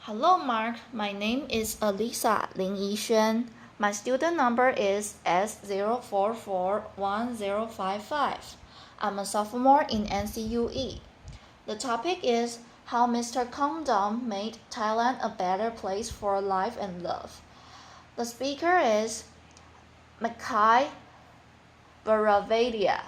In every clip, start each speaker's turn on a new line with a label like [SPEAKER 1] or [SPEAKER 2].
[SPEAKER 1] Hello, Mark. My name is Alisa Lin Yixuan. My student number is S04411055. I'm a sophomore in NCUE. The topic is how Mr. Condom made Thailand a better place for life and love. The speaker is Mechai, Viravaidya.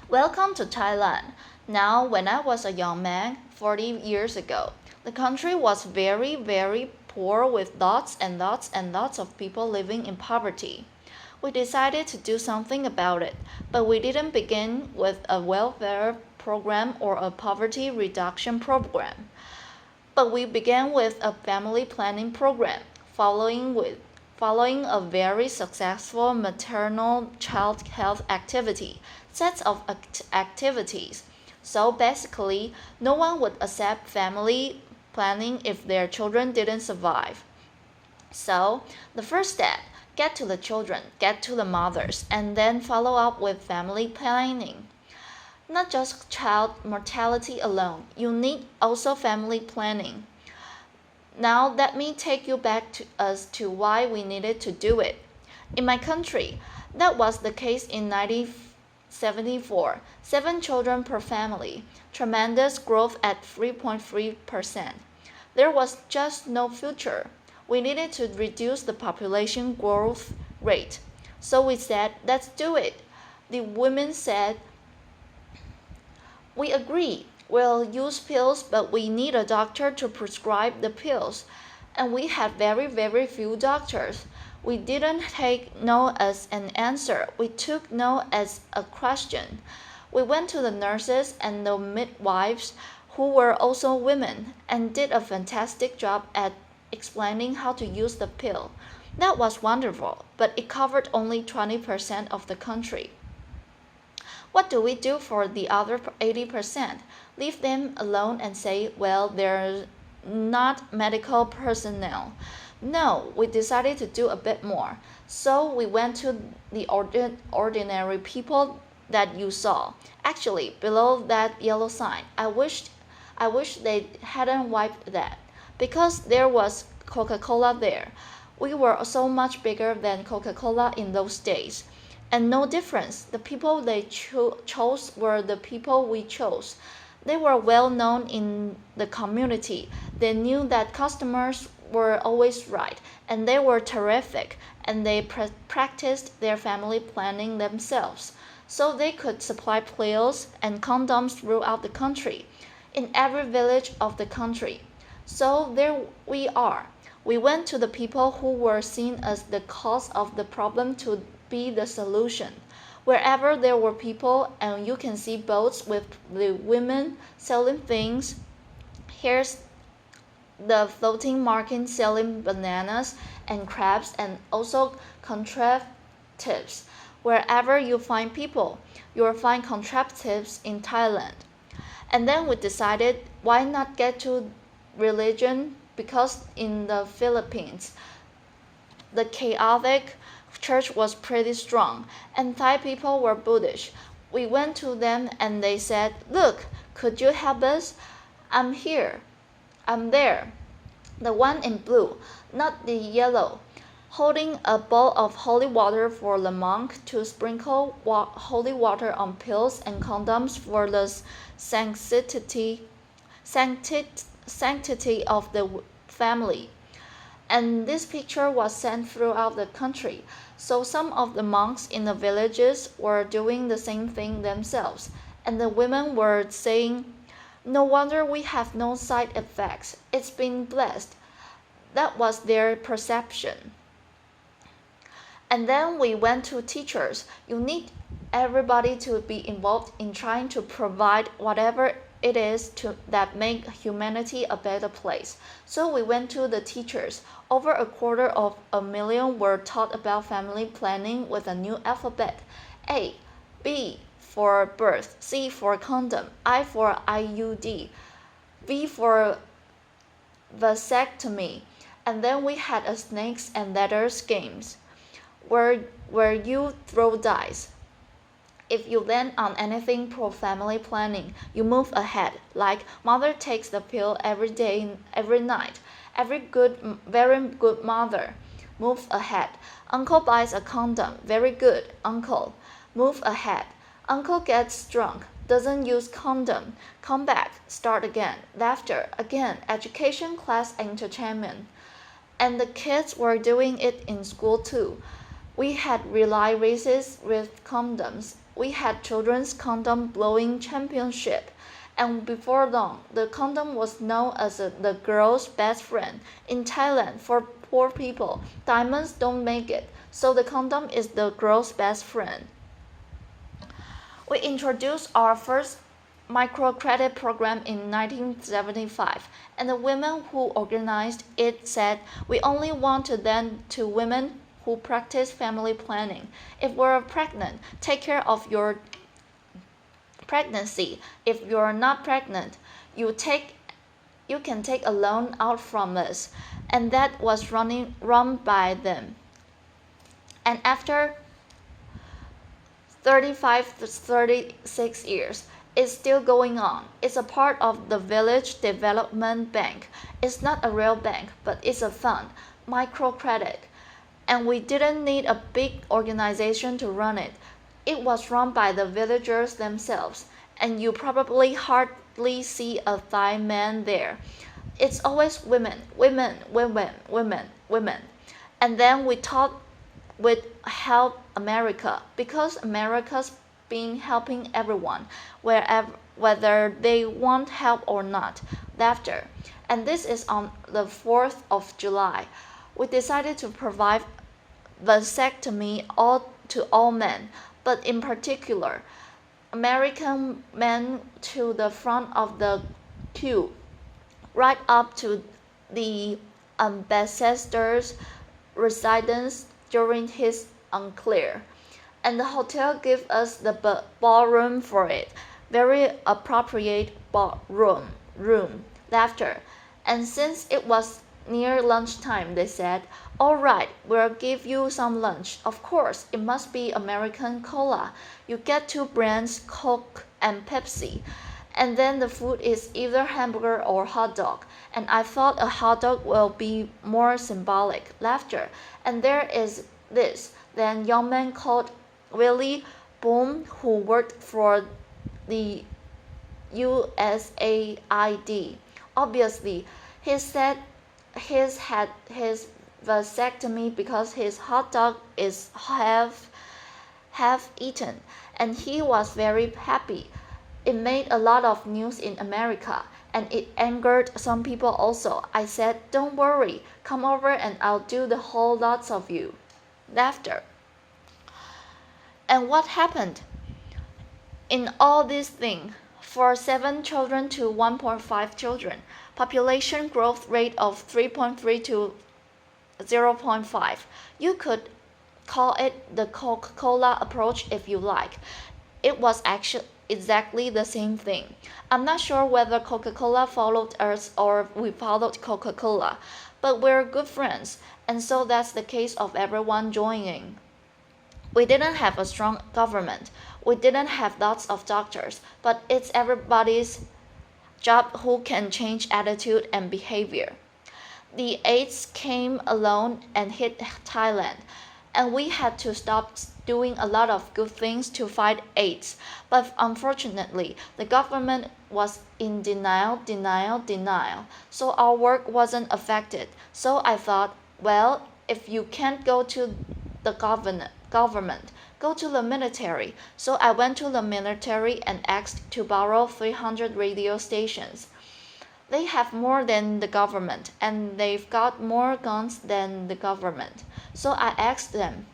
[SPEAKER 1] Welcome to Thailand. Now, when I was a young man, 40 years ago, the country was very, very poor with lots and lots and lots of people living in poverty. We decided to do something about it, but we didn't begin with a welfare program or a poverty reduction program. But we began with a family planning program, following a very successful maternal child health sets of activities. So basically, no one would accept family planning if their children didn't survive. So the first step, get to the children, get to the mothers, and then follow up with family planning. Not just child mortality alone, you need also family planning. Now let me take you back to why we needed to do it. In my country, that was the case in 1974, 7 children per family, tremendous growth at 3.3%. There was just no future. We needed to reduce the population growth rate. So we said, let's do it. The women said, we agree. We'll use pills, but we need a doctor to prescribe the pills. And we had very, very few doctors. We didn't take no as an answer. We took no as a question. We went to the nurses and the midwives, who were also women, and did a fantastic job at explaining how to use the pill. That was wonderful, but it covered only 20% of the country. What do we do for the other 80%? Leave them alone and say, well, they're not medical personnel. No, we decided to do a bit more. So we went to the ordinary people that you saw. Actually, below that yellow sign, I wish they hadn't wiped that, because there was Coca-Cola there. We were so much bigger than Coca-Cola in those days. And no difference. The people they chose were the people we chose. They were well known in the community. They knew that customers were always right, and they were terrific, and they practiced their family planning themselves, so they could supply pills and condoms throughout the country, in every village of the country. So there we are. We went to the people who were seen as the cause of the problem to be the solution. Wherever there were people, and you can see boats with the women selling things. Here's the floating market selling bananas and crabs and also contraceptives. Wherever you find people, you will find contraceptives in Thailand. And then we decided, why not get to religion? Because in the Philippines, the chaotic church was pretty strong, and Thai people were Buddhist. We went to them and they said, look, could you help us? I'm here. I'm there. The one in blue, not the yellow, holding a bowl of holy water for the monk to sprinkle holy water on pills and condoms for the sanctity of the family. And this picture was sent throughout the country. So some of the monks in the villages were doing the same thing themselves. And the women were saying, no wonder we have no side effects. It's been blessed. That was their perception. And then we went to teachers. You need everybody to be involved in trying to provide whatever it is that make humanity a better place. So we went to the teachers. Over 250,000 were taught about family planning with a new alphabet. A, B for birth, C for condom, I for IUD, V for vasectomy. And then we had a snakes and ladders games where you throw dice. If you land on anything pro family planning, you move ahead, like mother takes the pill every day, every night. Very good mother. Move ahead. Uncle buys a condom. Very good, uncle. Move ahead. Uncle gets drunk. Doesn't use condom. Come back. Start again. Laughter. Again. Education class entertainment. And the kids were doing it in school too. We had relay races with condoms. We had children's condom blowing championship. And before long, the condom was known as the girl's best friend. In Thailand, for poor people, diamonds don't make it, so the condom is the girl's best friend. We introduced our first microcredit program in 1975, and the women who organized it said we only want to lend to women who practice family planning. If we're pregnant, take care of your pregnancy. If you're not pregnant, you can take a loan out from us. And that was run by them. And after 35 to 36 years, it's still going on. It's a part of the Village Development Bank. It's not a real bank, but it's a fund, microcredit. And we didn't need a big organization to run it. It was run by the villagers themselves, and you probably hardly see a Thai man there. It's always women, women, women, women, women. And then we thought we'd help America, because America's been helping everyone, whether they want help or not. Laughter. And this is on the 4th of July. We decided to provide vasectomy to all men, but in particular, American men to the front of the queue, right up to the ambassador's residence during his unclear. And the hotel gave us the ballroom for it. Very appropriate ballroom. Laughter. And since it was near lunchtime, they said, all right, we'll give you some lunch. Of course, it must be American cola. You get 2 brands, Coke and Pepsi. And then the food is either hamburger or hot dog. And I thought a hot dog will be more symbolic. Laughter. And there is this then young man called Willie Boom, who worked for the USAID. Obviously, he said he's had his vasectomy because his hot dog is half eaten, and he was very happy. It made a lot of news in America, and it angered some people also. I said, don't worry, come over and I'll do the whole lots of you. Laughter. And what happened? In all this thing, for 7 children to 1.5 children, population growth rate of 3.3 to 0.5. You could call it the Coca-Cola approach if you like. It was actually exactly the same thing. I'm not sure whether Coca-Cola followed us or we followed Coca-Cola, but we're good friends, and so that's the case of everyone joining. We didn't have a strong government. We didn't have lots of doctors, but it's everybody's job who can change attitude and behavior. The AIDS came along and hit Thailand, and we had to stop doing a lot of good things to fight AIDS. But unfortunately, the government was in denial, so our work wasn't affected. So I thought, well, if you can't go to the government, go to the military. So I went to the military and asked to borrow 300 radio stations. They have more than the government, and they've got more guns than the government. So I asked them,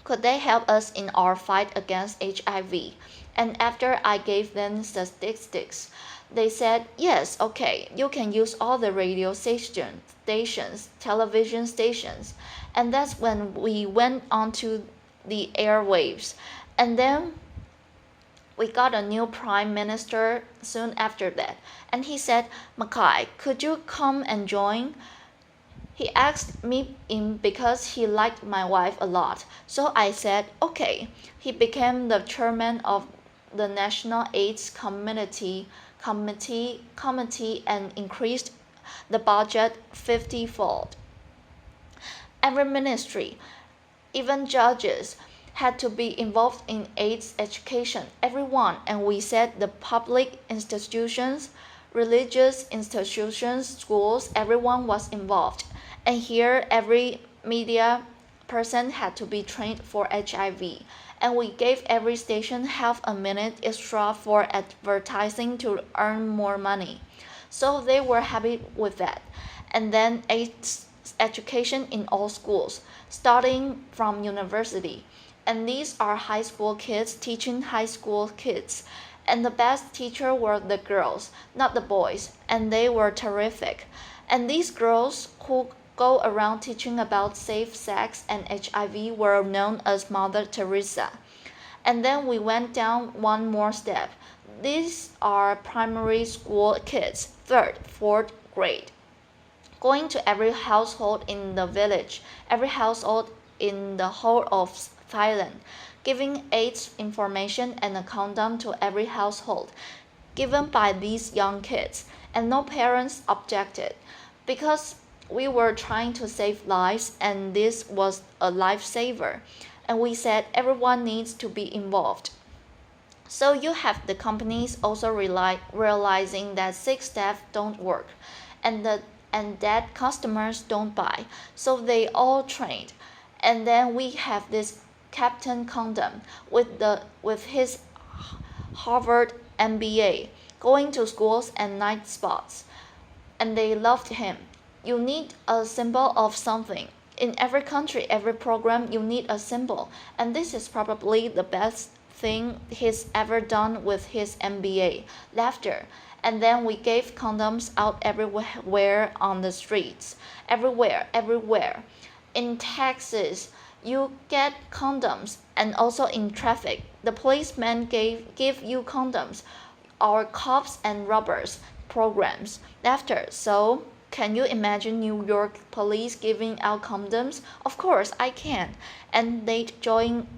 [SPEAKER 1] could they help us in our fight against HIV? And after I gave them statistics, they said, yes, okay, you can use all the radio stations, television stations. And that's when we went onto the airwaves. And then we got a new prime minister soon after that. And he said, Mechai, could you come and join? He asked me in because he liked my wife a lot, so I said okay. He became the chairman of the National AIDS Committee and increased the budget 50-fold. Every ministry, even judges, had to be involved in AIDS education, everyone, and we said the public institutions, religious institutions, schools, everyone was involved. And here, every media person had to be trained for HIV. And we gave every station half a minute extra for advertising to earn more money. So they were happy with that. And then AIDS education in all schools, starting from university. And these are high school kids teaching high school kids. And the best teacher were the girls, not the boys, and they were terrific. And these girls who go around teaching about safe sex and HIV were known as Mother Teresa. And then we went down one more step. These are primary school kids, 3rd, 4th grade, going to every household in the village, every household in the whole of Thailand, giving AIDS information and a condom to every household, given by these young kids, and no parents objected, because we were trying to save lives and this was a lifesaver, and we said everyone needs to be involved. So you have the companies also realizing that sick staff don't work, and that customers don't buy, so they all trained. And then we have this Captain Condom with his Harvard MBA, going to schools and night spots, and they loved him. You need a symbol of something. In every country, every program, you need a symbol, and this is probably the best thing he's ever done with his MBA. Laughter. And then we gave condoms out everywhere on the streets. Everywhere. In Texas, you get condoms, and also in traffic. The policemen give you condoms. Our cops and robbers programs. Laughter. So, can you imagine New York police giving out condoms? Of course I can, and they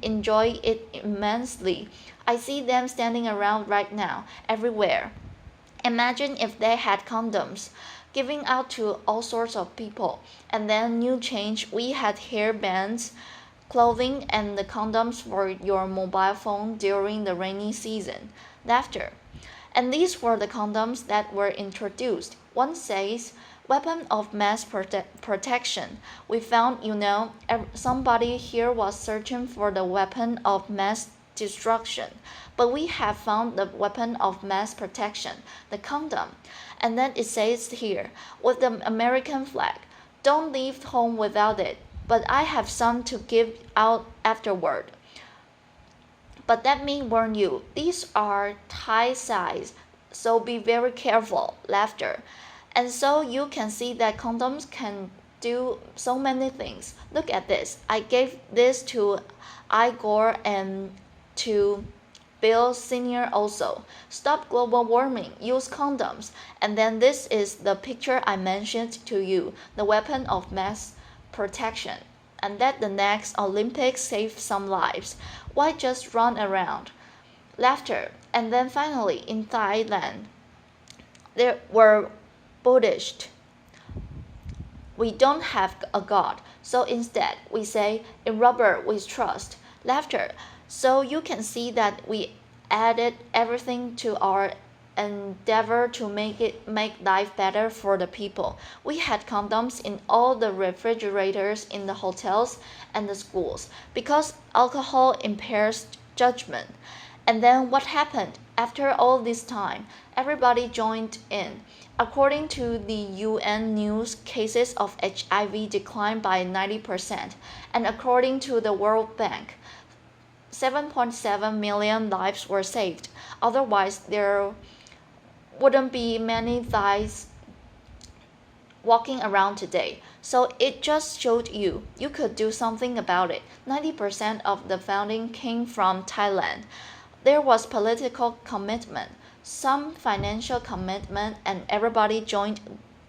[SPEAKER 1] enjoy it immensely. I see them standing around right now, everywhere. Imagine if they had condoms, giving out to all sorts of people. And then new change, we had hair bands, clothing, and the condoms for your mobile phone during the rainy season. Laughter. And these were the condoms that were introduced. One says, weapon of mass protection. We found, somebody here was searching for the weapon of mass destruction, but we have found the weapon of mass protection, the condom. And then it says here, with the American flag, don't leave home without it, but I have some to give out afterward. But let me warn you, these are Thai size, so be very careful. Laughter. And so you can see that condoms can do so many things. Look at this. I gave this to Igor and to Bill Sr. also. Stop global warming. Use condoms. And then this is the picture I mentioned to you, the weapon of mass protection. And let the next Olympics save some lives. Why just run around? Laughter. And then finally, in Thailand, there were Buddhist. We don't have a God, so instead we say, in rubber we trust. Laughter. So you can see that we added everything to our endeavor to make life better for the people. We had condoms in all the refrigerators in the hotels and the schools because alcohol impairs judgment. And then what happened? After all this time, everybody joined in. According to the UN news, cases of HIV declined by 90%, and according to the World Bank, 7.7 million lives were saved. Otherwise, there wouldn't be many Thais walking around today. So it just showed you could do something about it. 90% of the funding came from Thailand. There was political commitment, some financial commitment, and everybody joined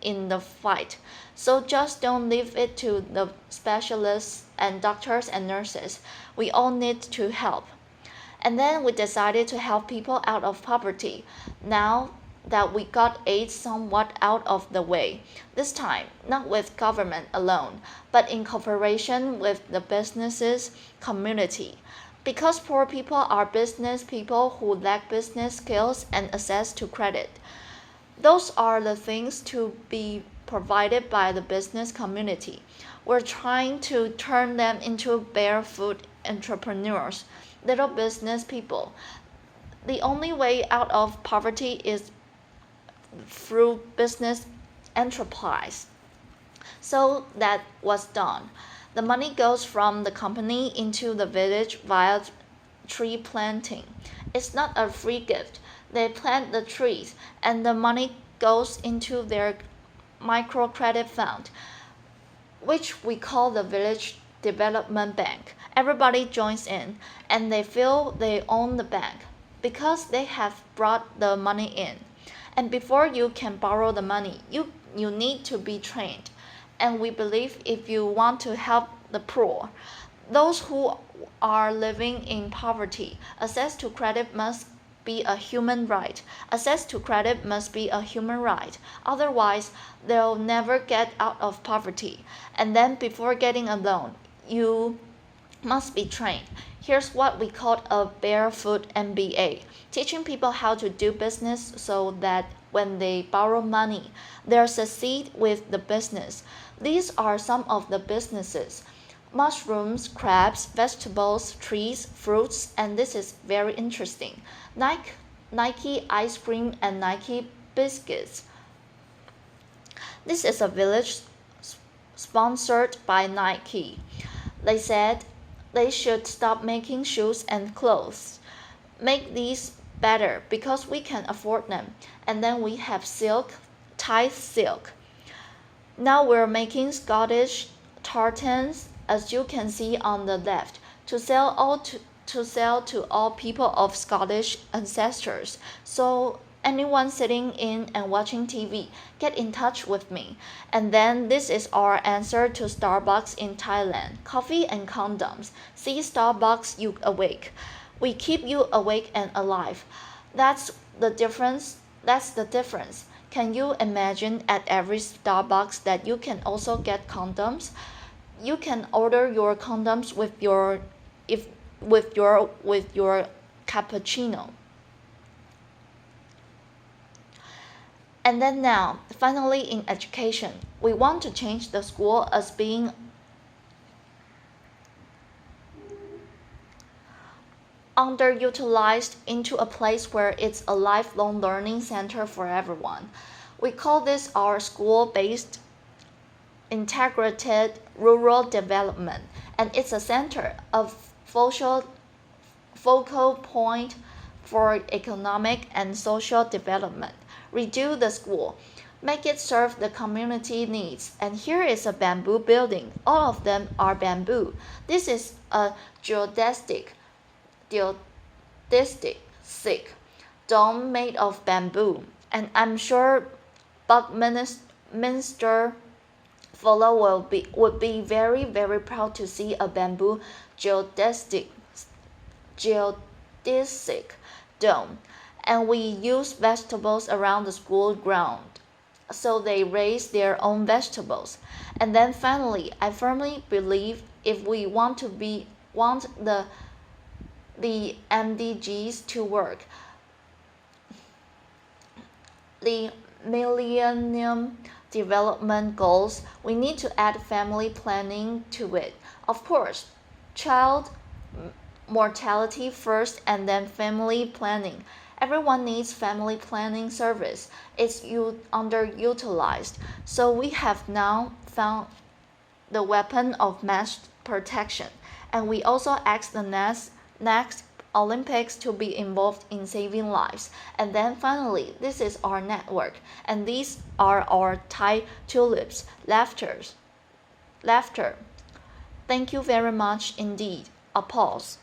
[SPEAKER 1] in the fight. So just don't leave it to the specialists and doctors and nurses. We all need to help. And then we decided to help people out of poverty. Now that we got AIDS somewhat out of the way, this time not with government alone, but in cooperation with the businesses community. Because poor people are business people who lack business skills and access to credit. Those are the things to be provided by the business community. We're trying to turn them into barefoot entrepreneurs, little business people. The only way out of poverty is through business enterprise. So that was done. The money goes from the company into the village via tree planting. It's not a free gift. They plant the trees and the money goes into their microcredit fund, which we call the village development bank. Everybody joins in and they feel they own the bank because they have brought the money in. And before you can borrow the money, you need to be trained. And we believe if you want to help the poor, those who are living in poverty, access to credit must be a human right. Access to credit must be a human right. Otherwise, they'll never get out of poverty. And then before getting a loan, you must be trained. Here's what we call a barefoot MBA, teaching people how to do business so that when they borrow money, they'll succeed with the business. These are some of the businesses: mushrooms, crabs, vegetables, trees, fruits, and this is very interesting: Nike ice cream and Nike biscuits. This is a village sponsored by Nike. They said they should stop making shoes and clothes. Make these better because we can afford them. And then we have silk, Thai silk. Now we're making Scottish tartans, as you can see on the left, to sell to all people of Scottish ancestors. So anyone sitting in and watching TV, get in touch with me. And then this is our answer to Starbucks in Thailand: coffee and condoms. See Starbucks, you awake. We keep you awake and alive. That's the difference. Can you imagine at every Starbucks that you can also get condoms? You can order your condoms with your cappuccino. And then now, finally in education, we want to change the school as being underutilized into a place where it's a lifelong learning center for everyone. We call this our school-based integrated rural development, and it's a center of focal point for economic and social development. Redo the school, make it serve the community needs. And here is a bamboo building. All of them are bamboo. This is a geodesic dome made of bamboo. And I'm sure Buckminster Fuller would be very, very proud to see a bamboo geodesic dome. And we use vegetables around the school ground, so they raise their own vegetables. And then finally, I firmly believe if we want the MDGs to work, the Millennium Development Goals, we need to add family planning to it. Of course, child mortality first and then family planning. Everyone needs family planning service. It's underutilized. So we have now found the weapon of mass protection. And we also ask the next Olympics to be involved in saving lives. And then finally, this is our network. And these are our Thai tulips, laughter. Thank you very much indeed. Applause.